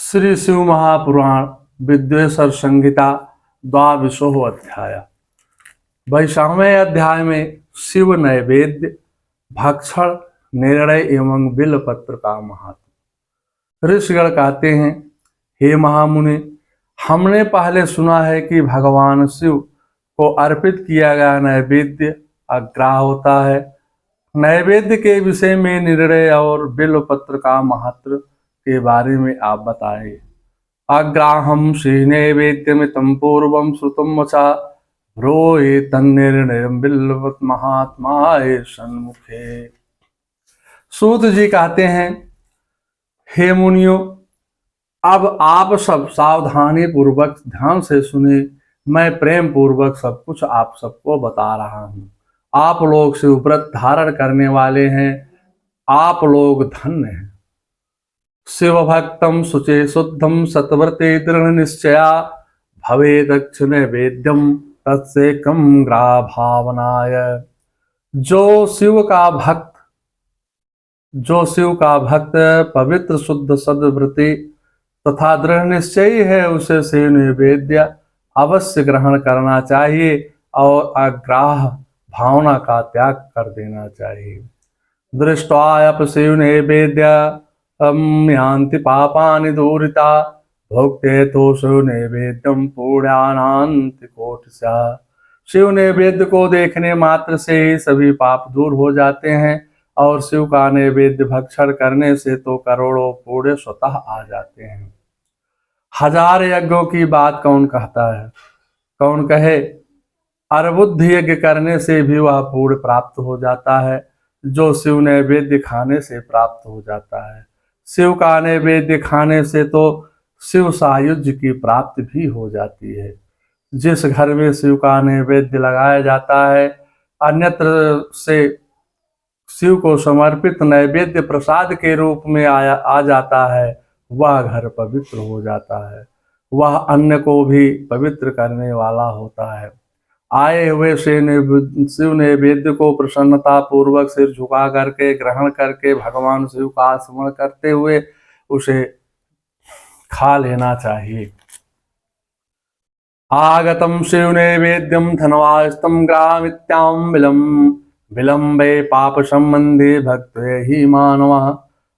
श्री शिव महापुराण विद्वेश्वर संहिता द्वाविशो अध्याय। 22वें अध्याय में शिव नैवेद्य, भक्षण, निर्णय एवं बिलपत्र का महत्व। ऋषिगण कहते हैं, हे महामुनि, हमने पहले सुना है कि भगवान शिव को अर्पित किया गया नैवेद्य अग्राह होता है। नैवेद्य के विषय में निर्णय और बिलपत्र का महत्व के बारे में आप बताएं। अग्राहम श्री नैवेद्यमितं पूर्वं श्रुतं वचा ब्रूहि तन्निर्णयं बिल्वत् महात्माए सन्मुखे। सूत जी कहते हैं, हे मुनियों, अब आप सब सावधानी पूर्वक ध्यान से सुने। मैं प्रेम पूर्वक सब कुछ आप सबको बता रहा हूँ। आप लोग शिव व्रत धारण करने वाले हैं, आप लोग धन्य हैं। शिव भक्तम शुचे शुद्धम सतव्रते दृढ़ निश्चया भवे दक्षिण नैवेद्यम तत्सेकम ग्राह भावनाय। जो शिव का भक्त पवित्र शुद्ध सद्व्रती तथा दृढ़ निश्चयी है, उसे शिव नैवेद्य अवश्य ग्रहण करना चाहिए और अग्राह भावना का त्याग कर देना चाहिए। दृष्ट्वा शिव नैवेद्य यान्ति पापानि दूरिता भोक्ते तो शिव नैवेद्यम पुण्यानान्ति कोटिशा। शिव नैवेद्य को देखने मात्र से ही सभी पाप दूर हो जाते हैं और शिव का नैवेद्य भक्षण करने से तो करोड़ों पुण्य स्वतः आ जाते हैं। हजार यज्ञों की बात कौन कहता है? कौन कहे? अर्बुद्ध यज्ञ करने से भी वह पुण्य प्राप्त हो जाता है जो शिव नैवेद्य खाने से प्राप्त हो जाता है। शिव का नैवेद्य खाने से तो शिव सायुज्य की प्राप्ति भी हो जाती है। जिस घर में शिव का नैवेद्य लगाया जाता है, अन्यत्र से शिव को समर्पित नैवेद्य प्रसाद के रूप में आ जाता है, वह घर पवित्र हो जाता है। वह अन्य को भी पवित्र करने वाला होता है। आए हुए शिव नैवेद्य को प्रसन्नता पूर्वक सिर झुका करके ग्रहण करके भगवान शिव का स्मरण करते हुए उसे खा लेना चाहिए। आगतम शिव नैवेद्यम धनवास्तम ग्रामित्याम विलंबे पाप संबंधी भक्त ही मानवा।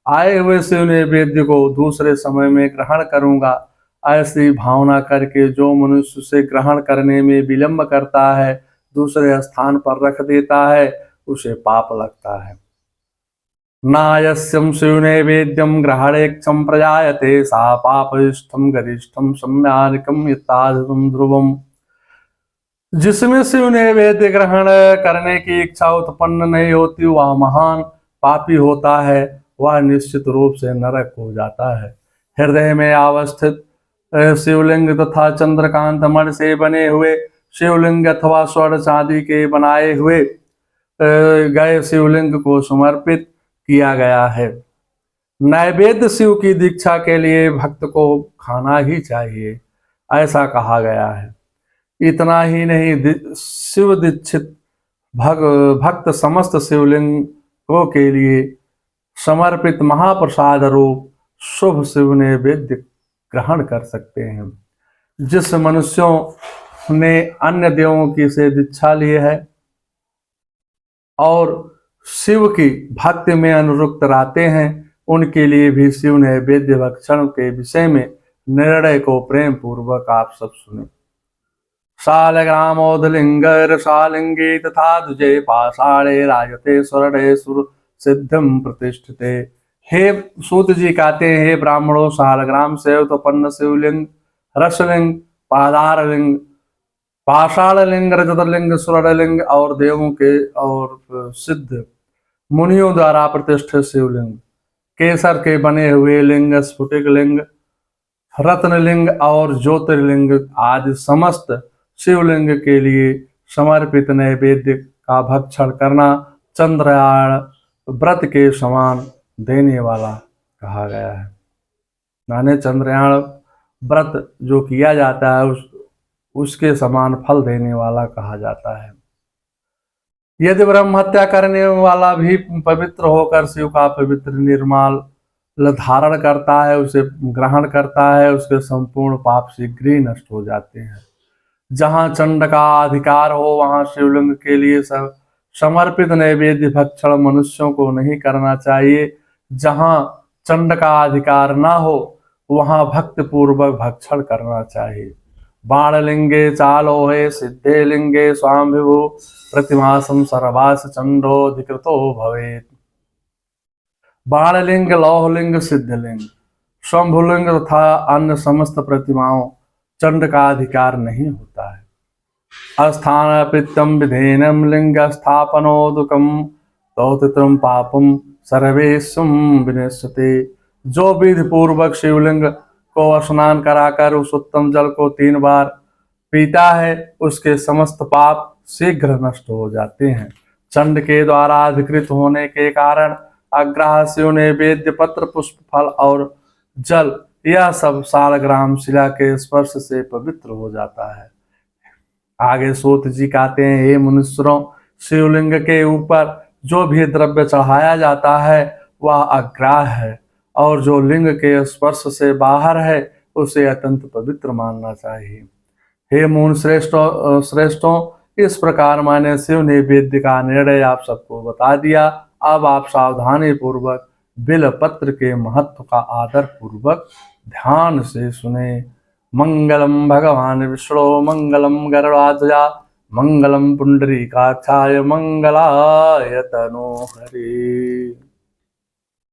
आए हुए शिव नैवेद्य को दूसरे समय में ग्रहण करूंगा, ऐसी भावना करके जो मनुष्य से ग्रहण करने में विलंब करता है, दूसरे स्थान पर रख देता है, उसे पाप लगता है। नायस्यम शिव नैवेद्यम ग्रहणेक्षम प्रजायते सा पापस्थम गरिष्ठम सम्यानिकम यत्ताधिकम ध्रुवम। जिसमें शिव नैवेद्य ग्रहण करने की इच्छा उत्पन्न नहीं होती, वह महान पापी होता है, वह निश्चित रूप से नरक हो जाता है। हृदय में अवस्थित शिवलिंग तथा चंद्रकांत मणि से बने हुए शिवलिंग अथवा स्वर्ण चांदी के बनाए हुए गए शिवलिंग को समर्पित किया गया है। नैवेद्य शिव की दीक्षा के लिए भक्त को खाना ही चाहिए, ऐसा कहा गया है। इतना ही नहीं, शिव दीक्षित भक्त समस्त शिवलिंगों के लिए समर्पित महाप्रसाद रूप शुभ शिव नैवेद्य ग्रहण कर सकते हैं। जिस मनुष्यों ने अन्य देवों की से दीक्षा ली है और शिव की भक्ति में अनुरक्त रहते हैं, उनके लिए भी शिव नैवेद्य भक्षण के विषय में निर्णय को प्रेम पूर्वक आप सब सुने। शालग्रामोदलिंग रसालिंगे तथा दुजे पाषाणे राजते स्वरणे सुर सिद्धम प्रतिष्ठिते। हे सूत जी कहते हैं, हे ब्राह्मणों, शालग्राम से उत्पन्न शिवलिंग, रसलिंग, पादारलिंग, पाषाणलिंग, रजतलिंग, स्वर्णलिंग और देवों के और सिद्ध मुनियों द्वारा प्रतिष्ठित शिवलिंग, केसर के बने हुए लिंग, स्फुटिक लिंग, रत्नलिंग और ज्योतिर्लिंग आदि समस्त शिवलिंग के लिए समर्पित नैवेद्य का भक्षण करना चंद्रयान व्रत के समान देने वाला कहा गया है। माने चंद्रयान व्रत जो किया जाता है उसके समान फल देने वाला कहा जाता है। यदि ब्रह्म हत्या करने वाला भी पवित्र होकर शिव का पवित्र निर्माल धारण करता है, उसे ग्रहण करता है, उसके संपूर्ण पाप शीघ्र ही नष्ट हो जाते हैं। जहाँ चंड का अधिकार हो वहाँ शिवलिंग के लिए सब समर्पित नैवेद्य भक्षण मनुष्यों को नहीं करना चाहिए। जहाँ चंड का अधिकार ना हो वहाँ भक्ति पूर्वक भक्षण करना चाहिए। बाणलिंगे चालोहे सिद्धे लिंगे स्वामिभु प्रतिमासं सर्वास चंडोधिकृतो भवेत्। बाणलिंग, लौहलिंग, सिद्धलिंग, शंभुलिंग तथा अन्य समस्त प्रतिमाओं चंड का अधिकार नहीं होता है। अस्थानपित्तम विधेनम लिंग स्थापनोदुकम तौतित्रम पापम सर्वेशम विनश्यते। जो विधि पूर्वक शिवलिंग को स्नान कराकर उस उत्तम जल को 3 बार पीता है उसके समस्त पाप शीघ्र नष्ट हो जाते हैं। चंड के द्वारा अधिकृत होने के कारण अग्राह्य नैवेद्य पत्र पुष्प फल और जल यह सब सालग्राम शिला के स्पर्श से पवित्र हो जाता है। आगे सूत जी कहते हैं, हे मनुष्यों, शिवलिंग के ऊपर जो भी द्रव्य चढ़ाया जाता है वह अग्राह्य है और जो लिंग के स्पर्श से बाहर है उसे अत्यंत पवित्र मानना चाहिए। हे मुनि श्रेष्ठों, इस प्रकार मैंने शिव नैवेद्य का निर्णय आप सबको बता दिया। अब आप सावधानी पूर्वक बिल पत्र के महत्व का आदर पूर्वक ध्यान से सुने। मंगलम भगवान विष्णु मंगलम गरुड़ाध्वजा मंगलम पुंडरीकाक्षाय मंगलाय तनोहरे।